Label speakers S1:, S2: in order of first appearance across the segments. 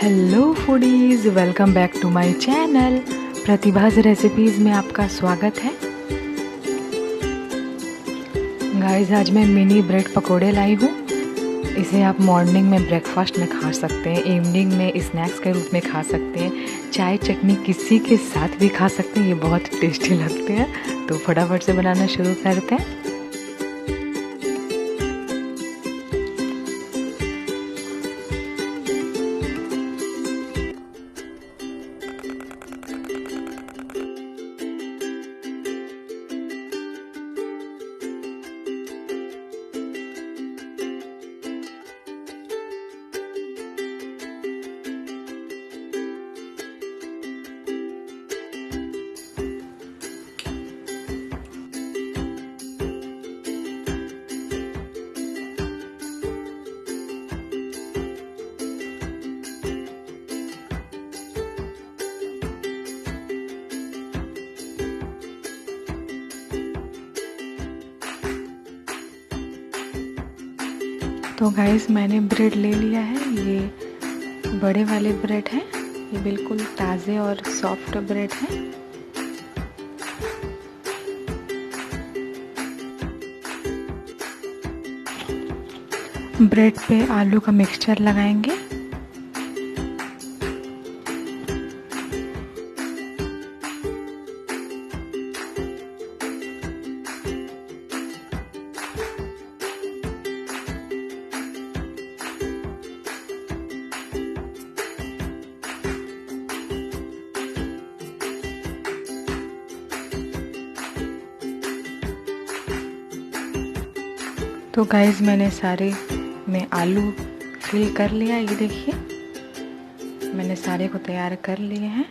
S1: Hello foodies, welcome back to my channel Pratibha's recipes में आपका स्वागत है। गाइस, आज मैं मिनी ब्रेड पकोड़े लाई हूँ। इसे आप मॉर्निंग में ब्रेकफास्ट में खा सकते हैं, इवनिंग में स्नैक्स के रूप में खा सकते हैं, चाय चटनी किसी के साथ भी खा सकते हैं। ये बहुत टेस्टी लगते हैं। तो फटाफट से बनाना शुरू करते हैं। तो गाइस, मैंने ब्रेड ले लिया है। ये बड़े वाले ब्रेड हैं। ये बिल्कुल ताज़े और सॉफ्ट ब्रेड हैं। ब्रेड पे आलू का मिक्सचर लगाएंगे। तो गाइस, मैंने सारे में आलू फिल कर लिया। ये देखिए, मैंने सारे को तैयार कर लिए हैं।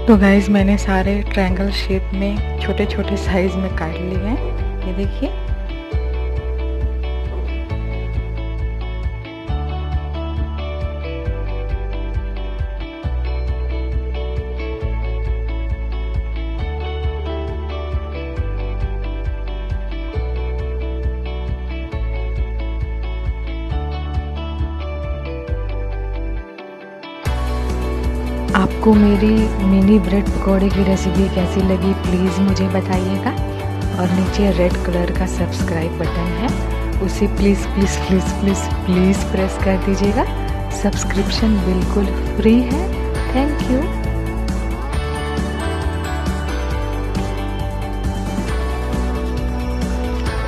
S1: तो गाइस, मैंने सारे ट्रायंगल शेप में छोटे छोटे साइज में काट लिए हैं। ये देखिए। आपको मेरी मिनी ब्रेड पकौड़े की रेसिपी कैसी लगी, प्लीज़ मुझे बताइएगा। और नीचे रेड कलर का सब्सक्राइब बटन है, उसे please please please please please press कर दीजिएगा। सब्सक्रिप्शन बिल्कुल फ्री है। Thank you.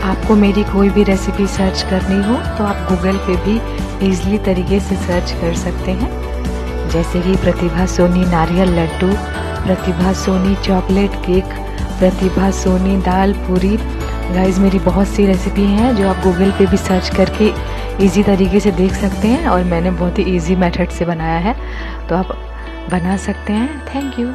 S1: आपको मेरी कोई भी रेसिपी सर्च करनी हो तो आप गूगल पे भी ईज़िली तरीके से सर्च कर सकते हैं, जैसे कि प्रतिभा सोनी नारियल लड्डू, प्रतिभा सोनी चॉकलेट केक, प्रतिभा सोनी दाल पूरी। गाइस, मेरी बहुत सी रेसिपी हैं जो आप गूगल पे भी सर्च करके इजी तरीके से देख सकते हैं, और मैंने बहुत ही इजी मेथड से बनाया है, तो आप बना सकते हैं। Thank you.